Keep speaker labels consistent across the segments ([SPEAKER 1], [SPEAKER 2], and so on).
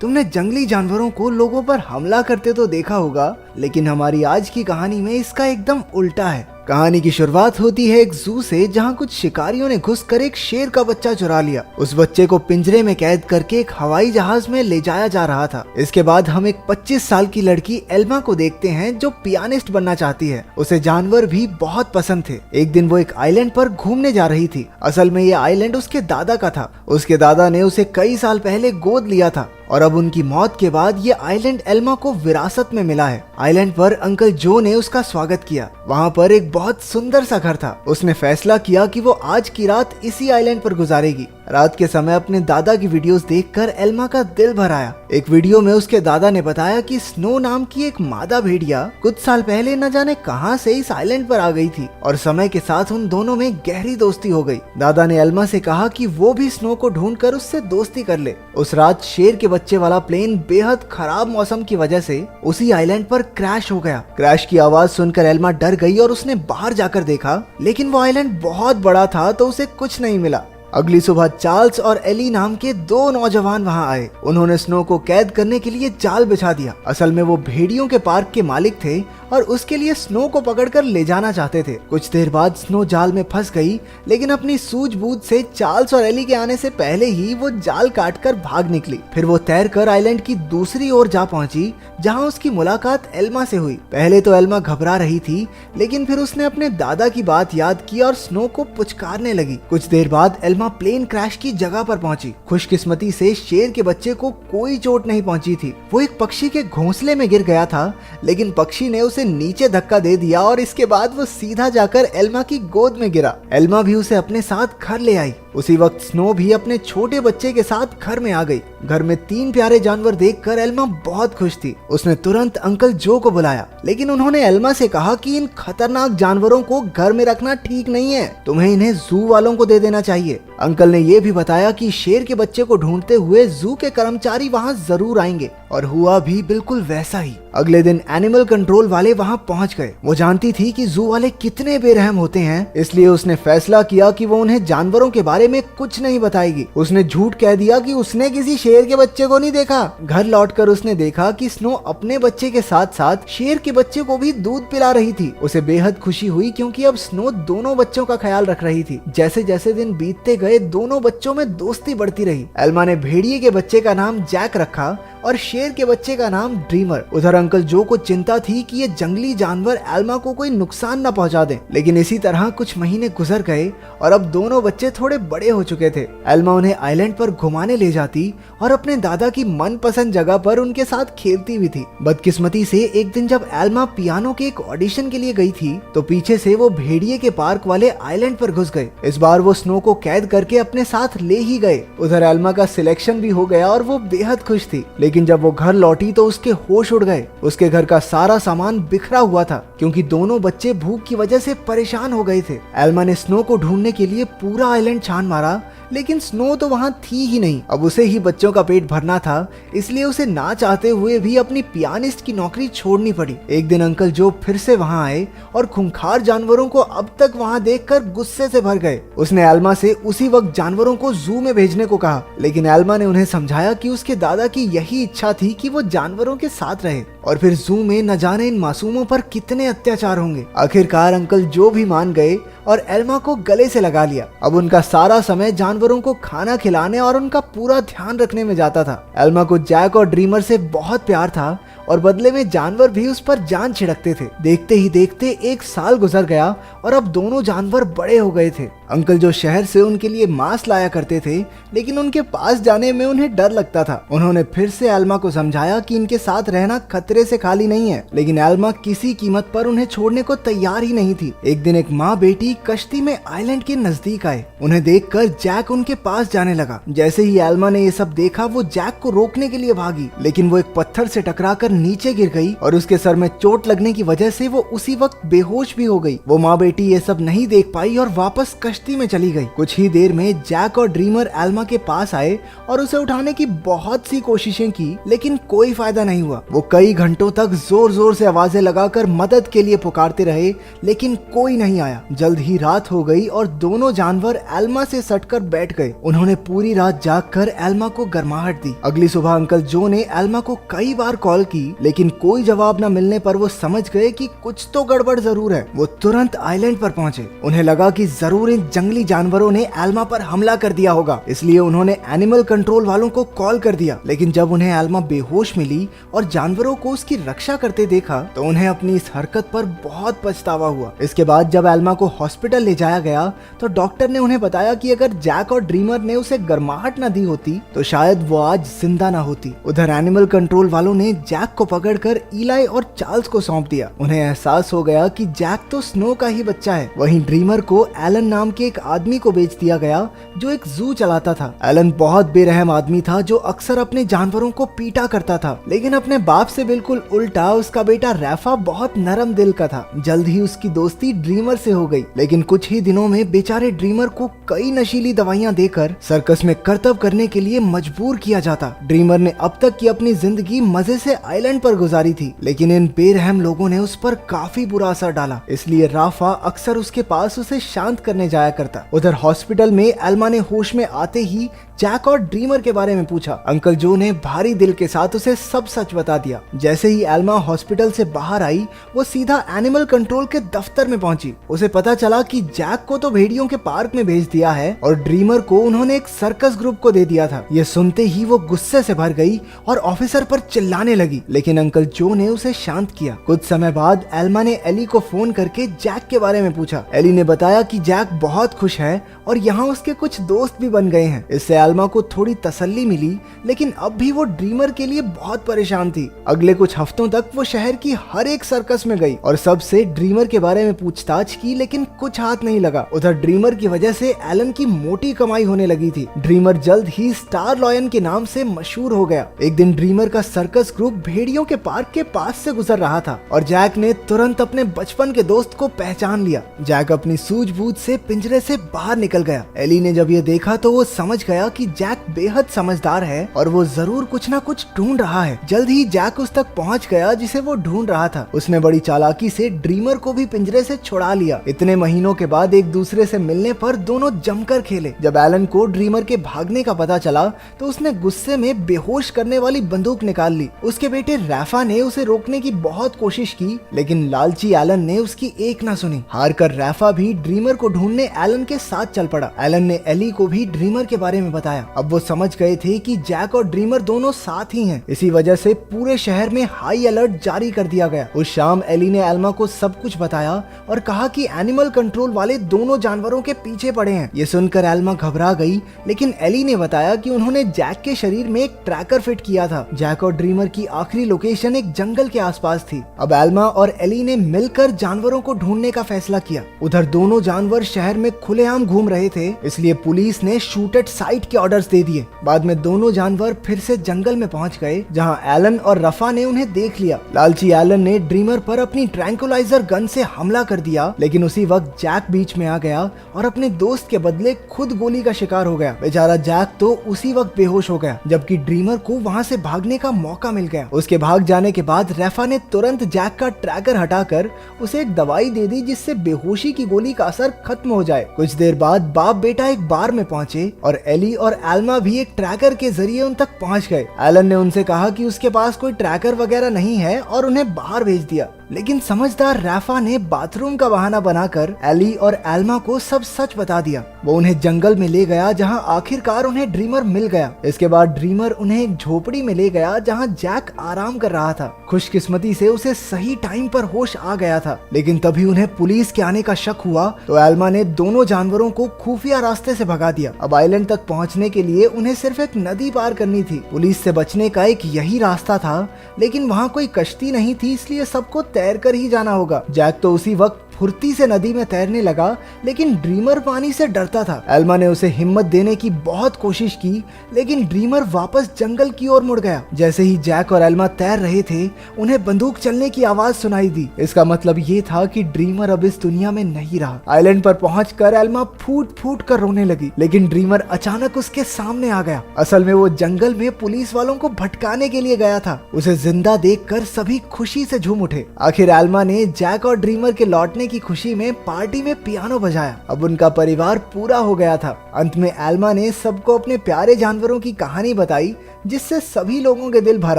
[SPEAKER 1] तुमने जंगली जानवरों को लोगों पर हमला करते तो देखा होगा, लेकिन हमारी आज की कहानी में इसका एकदम उल्टा है। कहानी की शुरुआत होती है एक जू से, जहां कुछ शिकारियों ने घुसकर एक शेर का बच्चा चुरा लिया। उस बच्चे को पिंजरे में कैद करके एक हवाई जहाज में ले जाया जा रहा था। इसके बाद हम एक 25 साल की लड़की एल्मा को देखते हैं, जो पियानिस्ट बनना चाहती है। उसे जानवर भी बहुत पसंद थे। एक दिन वो एक आइलैंड पर घूमने जा रही थी। असल में ये आइलैंड उसके दादा का था। उसके दादा ने उसे कई साल पहले गोद लिया था और अब उनकी मौत के बाद ये आइलैंड एल्मा को विरासत में मिला है। आइलैंड पर अंकल जो ने उसका स्वागत किया। वहाँ पर एक बहुत सुंदर सा घर था। उसने फैसला किया कि वो आज की रात इसी आइलैंड पर गुजारेगी। रात के समय अपने दादा की वीडियोस देखकर एल्मा का दिल भर आया। एक वीडियो में उसके दादा ने बताया कि स्नो नाम की एक मादा भेड़िया कुछ साल पहले न जाने कहां से इस आइलैंड पर आ गई थी और समय के साथ उन दोनों में गहरी दोस्ती हो गई। दादा ने एल्मा से कहा कि वो भी स्नो को ढूंढकर उससे दोस्ती कर ले। उस रात शेर के बच्चे वाला प्लेन बेहद खराब मौसम की वजह से उसी आइलैंड पर क्रैश हो गया। क्रैश की आवाज सुनकर एल्मा डर गई और उसने बाहर जाकर देखा, लेकिन वो आइलैंड बहुत बड़ा था तो उसे कुछ नहीं मिला। अगली सुबह चार्ल्स और एली नाम के दो नौजवान वहां आए। उन्होंने स्नो को कैद करने के लिए जाल बिछा दिया। असल में वो भेड़ियों के पार्क के मालिक थे और उसके लिए स्नो को पकड़कर ले जाना चाहते थे। कुछ देर बाद स्नो जाल में फंस गई, लेकिन अपनी सूझबूझ से चार्ल्स और एली के आने से पहले ही वो जाल काटकर भाग निकली। फिर वो तैरकर आइलैंड की दूसरी ओर जा पहुंची, जहां उसकी मुलाकात एल्मा से हुई। पहले तो एल्मा घबरा रही थी, लेकिन फिर उसने अपने दादा की बात याद की और स्नो को पुचकारने लगी। कुछ देर बाद एल्मा प्लेन क्रैश की जगह पर पहुंची। खुशकिस्मती से शेर के बच्चे को कोई चोट नहीं पहुंची थी। वो एक पक्षी के घोंसले में गिर गया था, लेकिन पक्षी ने उसे नीचे धक्का दे दिया और इसके बाद वो सीधा जाकर एल्मा की गोद में गिरा। एल्मा भी उसे अपने साथ घर ले आई। उसी वक्त स्नो भी अपने छोटे बच्चे के साथ घर में आ गई। घर में 3 प्यारे जानवर देखकर एल्मा बहुत खुश थी। उसने तुरंत अंकल जो को बुलाया, लेकिन उन्होंने एल्मा से कहा कि इन खतरनाक जानवरों को घर में रखना ठीक नहीं है, तुम्हें इन्हें जू वालों को दे देना चाहिए। अंकल ने ये भी बताया कि शेर के बच्चे को ढूंढते हुए जू के कर्मचारी वहाँ जरूर आएंगे, और हुआ भी बिल्कुल वैसा ही। अगले दिन एनिमल कंट्रोल वाले वहाँ पहुँच गए। वो जानती थी कि जू वाले कितने बेरहम होते हैं, इसलिए उसने फैसला किया कि वो उन्हें जानवरों के बारे में कुछ नहीं बताएगी। उसने झूठ कह दिया कि उसने किसी शेर के बच्चे को नहीं देखा। घर लौटकर उसने देखा कि स्नो अपने बच्चे के साथ साथ शेर के बच्चे को भी दूध पिला रही थी। उसे बेहद खुशी हुई, क्योंकि अब स्नो दोनों बच्चों का ख्याल रख रही थी। जैसे जैसे दिन बीतते गए, दोनों बच्चों में दोस्ती बढ़ती रही। एल्मा ने भेड़िए के बच्चे का नाम जैक रखा और शेर के बच्चे का नाम ड्रीमर। उधर अंकल जो को चिंता थी कि ये जंगली जानवर एल्मा को कोई नुकसान न पहुंचा दें। लेकिन इसी तरह कुछ महीने गुजर गए और अब दोनों बच्चे थोड़े बड़े हो चुके थे। एल्मा उन्हें आइलैंड पर घुमाने ले जाती और अपने दादा की मनपसंद जगह पर उनके साथ खेलती भी थी। बदकिस्मती से एक दिन जब एल्मा पियानो के एक ऑडिशन के लिए गई थी, तो पीछे से वो भेड़िए के पार्क वाले आइलैंड पर घुस गए। इस बार वो स्नो को कैद करके अपने साथ ले ही गए। उधर एल्मा का सिलेक्शन भी हो गया और वो बेहद खुश थी। लेकिन जब वो घर लौटी तो उसके होश उड़ गए। उसके घर का सारा सामान बिखरा हुआ था, क्योंकि दोनों बच्चे भूख की वजह से परेशान हो गए थे। एल्मा ने स्नो को ढूंढने के लिए पूरा आइलैंड छान मारा, लेकिन स्नो तो वहाँ थी ही नहीं। अब उसे ही बच्चों का पेट भरना था, इसलिए उसे ना चाहते हुए भी अपनी पियानिस्ट की नौकरी छोड़नी पड़ी। एक दिन अंकल जो फिर से वहाँ आए और खूंखार जानवरों को अब तक वहाँ देखकर गुस्से से भर गए। उसने एल्मा से उसी वक्त जानवरों को जू में भेजने को कहा, लेकिन एल्मा ने उन्हें समझाया कि उसके दादा की यही इच्छा थी कि वो जानवरों के साथ रहे, और फिर जू में न जाने इन मासूमों पर कितने अत्याचार होंगे। आखिरकार अंकल जो भी मान गए और एल्मा को गले से लगा लिया। अब उनका सारा समय जानवरों को खाना खिलाने और उनका पूरा ध्यान रखने में जाता था। एल्मा को जैक और ड्रीमर से बहुत प्यार था और बदले में जानवर भी उस पर जान छिड़कते थे। देखते ही देखते 1 साल गुजर गया और अब दोनों जानवर बड़े हो गए थे। अंकल जो शहर से उनके लिए मांस लाया करते थे, लेकिन उनके पास जाने में उन्हें डर लगता था। उन्होंने फिर से एल्मा को समझाया कि इनके साथ रहना खतरे से खाली नहीं है, लेकिन एल्मा किसी कीमत पर उन्हें छोड़ने को तैयार ही नहीं थी। एक दिन एक माँ बेटी कश्ती में आइलैंड के नजदीक आए। उन्हें देखकर जैक उनके पास जाने लगा। जैसे ही एल्मा ने ये सब देखा, वो जैक को रोकने के लिए भागी, लेकिन वो एक पत्थर से टकराकर नीचे गिर गई और उसके सर में चोट लगने की वजह से वो उसी वक्त बेहोश भी हो गई। वो माँ बेटी ये सब नहीं देख पाई और वापस कश्ती में चली गई। कुछ ही देर में जैक और ड्रीमर एल्मा के पास आए और उसे उठाने की बहुत सी कोशिशें की, लेकिन कोई फायदा नहीं हुआ। वो कई घंटों तक जोर जोर से आवाजें लगाकर मदद के लिए पुकारते रहे, लेकिन कोई नहीं आया। जल्द ही रात हो गई और दोनों जानवर एल्मा से सटकर बैठ गए। उन्होंने पूरी रात जागकर एल्मा को गर्माहट दी। अगली सुबह अंकल जो ने एल्मा को कई बार कॉल की, लेकिन कोई जवाब न मिलने पर वो समझ गए कि कुछ तो गड़बड़ जरूर है। वो तुरंत आइलैंड पर पहुंचे। उन्हें लगा कि जरूर इन जंगली जानवरों ने एल्मा पर हमला कर दिया होगा, इसलिए उन्होंने एनिमल कंट्रोल वालों को कॉल कर दिया। लेकिन जब उन्हें एल्मा बेहोश मिली और जानवरों को उसकी रक्षा करते देखा तो उन्हें अपनी इस हरकत पर बहुत पछतावा हुआ। इसके बाद जब एल्मा को हॉस्पिटल ले जाया गया तो डॉक्टर ने उन्हें बताया कि अगर जैक और ड्रीमर ने उसे गर्माहट न दी होती तो शायद वो आज जिंदा न होती। उधर एनिमल कंट्रोल वालों ने जैक को पकड़कर इलाई और चार्ल्स को सौंप दिया। उन्हें एहसास हो गया कि जैक तो स्नो का ही बच्चा है। वहीं ड्रीमर को एलन नाम के एक आदमी को बेच दिया गया जो एक जू चलाता था। एलन बहुत बेरहम आदमी था जो अक्सर अपने जानवरों को पीटा करता था, लेकिन अपने बाप से बिल्कुल उल्टा उसका बेटा रैफा बहुत नरम दिल का था। जल्द ही उसकी दोस्ती ड्रीमर से हो गई, लेकिन कुछ ही दिनों में बेचारे ड्रीमर को कई नशीली दवाइयां देकर सर्कस में करतब करने के लिए मजबूर किया जाता। ड्रीमर ने अब तक की अपनी जिंदगी मजे से आइलैंड पर गुजारी थी, लेकिन इन बेरहम लोगों ने उस पर काफी बुरा असर डाला। इसलिए राफा अक्सर उसके पास उसे शांत करने जाया करता। उधर हॉस्पिटल में एल्मा ने होश में आते ही जैक और ड्रीमर के बारे में पूछा। अंकल जो ने भारी दिल के साथ उसे सब सच बता दिया। जैसे ही एल्मा हॉस्पिटल से बाहर आई वो सीधा एनिमल कंट्रोल के दफ्तर में पहुंची। उसे पता चला कि जैक को तो भेड़ियों के पार्क में भेज दिया है और ड्रीमर को उन्होंने एक सर्कस ग्रुप को दे दिया था। ये सुनते ही वो गुस्से से भर गई और ऑफिसर पर चिल्लाने लगी, लेकिन अंकल जो ने उसे शांत किया। कुछ समय बाद एल्मा ने एली को फोन करके जैक के बारे में पूछा। एली ने बताया कि जैक बहुत खुश है और यहाँ उसके कुछ दोस्त भी बन गए हैं। इससे एल्मा को थोड़ी तसल्ली मिली, लेकिन अब भी वो ड्रीमर के लिए बहुत परेशान थी। अगले कुछ हफ्तों तक वो शहर की हर एक सर्कस में गई और सबसे ड्रीमर के बारे में पूछताछ की, लेकिन कुछ हाथ नहीं लगा। उधर ड्रीमर की वजह से एलन की मोटी कमाई होने लगी थी। ड्रीमर जल्द ही स्टार लॉयन के नाम से मशहूर हो गया। एक दिन ड्रीमर का सर्कस ग्रुप भेड़ियों के पार्क के पास से गुजर रहा था और जैक ने तुरंत अपने बचपन के दोस्त को पहचान लिया। जैक अपनी सूझबूझ से पिंजरे से बाहर निकल गया। एली ने जब ये देखा तो वो समझ गया कि जैक बेहद समझदार है और वो जरूर कुछ ना कुछ ढूंढ रहा है। जल्द ही जैक उस तक पहुंच गया जिसे वो ढूंढ रहा था। उसने बड़ी चालाकी से ड्रीमर को भी पिंजरे से छुड़ा लिया। इतने महीनों के बाद एक दूसरे से मिलने पर दोनों जमकर खेले। जब एलन को ड्रीमर के भागने का पता चला तो उसने गुस्से में बेहोश करने वाली बंदूक निकाल ली। उसके बेटे रैफा ने उसे रोकने की बहुत कोशिश की, लेकिन लालची एलन ने उसकी एक ना सुनी। हार कर रैफा भी ड्रीमर को ढूंढने एलन के साथ चल पड़ा। एलन ने एली को भी ड्रीमर के बारे में बताया। अब वो समझ गए थे कि जैक और ड्रीमर दोनों साथ ही हैं। इसी वजह से पूरे शहर में हाई अलर्ट जारी कर दिया गया। उस शाम एली ने एल्मा को सब कुछ बताया और कहा कि एनिमल कंट्रोल वाले दोनों जानवरों के पीछे पड़े हैं। ये सुनकर एल्मा घबरा गई, लेकिन एली ने बताया कि उन्होंने जैक के शरीर में एक ट्रैकर फिट किया था। जैक और ड्रीमर की आखिरी लोकेशन एक जंगल के आसपास थी। अब एल्मा और एली ने मिलकर जानवरों को ढूंढने का फैसला किया। उधर दोनों जानवर शहर में खुलेआम घूम रहे थे, इसलिए पुलिस ने शूट एट साइट के ऑर्डर्स दे दिए। बाद में दोनों जानवर फिर से जंगल में पहुंच गए, जहां एलन और रफा ने उन्हें देख लिया। लालची एलन ने ड्रीमर पर अपनी ट्रैंकुलाइजर गन से हमला कर दिया, लेकिन उसी वक्त जैक बीच में आ गया और अपने दोस्त के बदले खुद गोली का शिकार हो गया। बेचारा जैक तो उसी वक्त बेहोश हो गया, जबकि ड्रीमर को वहां से भागने का मौका मिल गया। उसके भाग जाने के बाद रफा ने तुरंत जैक का ट्रैकर हटाकर उसे एक दवाई दे दी, जिससे बेहोशी की गोली का असर खत्म हो जाए। कुछ देर बाद बाप बेटा एक बार में पहुंचे और एली और एल्मा भी एक ट्रैकर के जरिए उन तक पहुंच गए। एलन ने उनसे कहा कि उसके पास कोई ट्रैकर वगैरह नहीं है और उन्हें बाहर भेज दिया, लेकिन समझदार रैफा ने बाथरूम का बहाना बनाकर एली और एल्मा को सब सच बता दिया। वो उन्हें जंगल में ले गया, जहां आखिरकार उन्हें ड्रीमर मिल गया। इसके बाद ड्रीमर उन्हें एक झोपड़ी में ले गया, जहां जैक आराम कर रहा था। खुशकिस्मती से उसे सही टाइम पर होश आ गया था, लेकिन तभी उन्हें पुलिस के आने का शक हुआ तो एल्मा ने दोनों जानवरों को खुफिया रास्ते से भगा दिया। अब आइलैंड तक पहुंचने के लिए उन्हें सिर्फ एक नदी पार करनी थी। पुलिस से बचने का एक यही रास्ता था, लेकिन वहाँ कोई कश्ती नहीं थी, इसलिए सबको तैर कर ही जाना होगा। जैक तो उसी वक्त फुर्ती से नदी में तैरने लगा, लेकिन ड्रीमर पानी से डरता था। एल्मा ने उसे हिम्मत देने की बहुत कोशिश की, लेकिन ड्रीमर वापस जंगल की ओर मुड़ गया। जैसे ही जैक और एल्मा तैर रहे थे, उन्हें बंदूक चलने की आवाज सुनाई दी। इसका मतलब ये था कि ड्रीमर अब इस दुनिया में नहीं रहा। आइलैंड पर पहुंचकर एल्मा फूट फूट कर रोने लगी, लेकिन ड्रीमर अचानक उसके सामने आ गया। असल में वो जंगल में पुलिस वालों को भटकाने के लिए गया था। उसे जिंदा देखकर सभी खुशी से झूम उठे। आखिर एल्मा ने जैक और ड्रीमर के लौटने की खुशी में पार्टी में पियानो बजाया। अब उनका परिवार पूरा हो गया था। अंत में एल्मा ने सबको अपने प्यारे जानवरों की कहानी बताई, जिससे सभी लोगों के दिल भर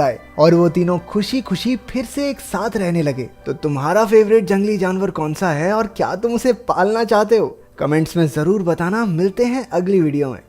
[SPEAKER 1] आए और वो तीनों खुशी खुशी फिर से एक साथ रहने लगे। तो तुम्हारा फेवरेट जंगली जानवर कौन सा है और क्या तुम उसे पालना चाहते हो? कमेंट्स में जरूर बताना। मिलते हैं अगली वीडियो में।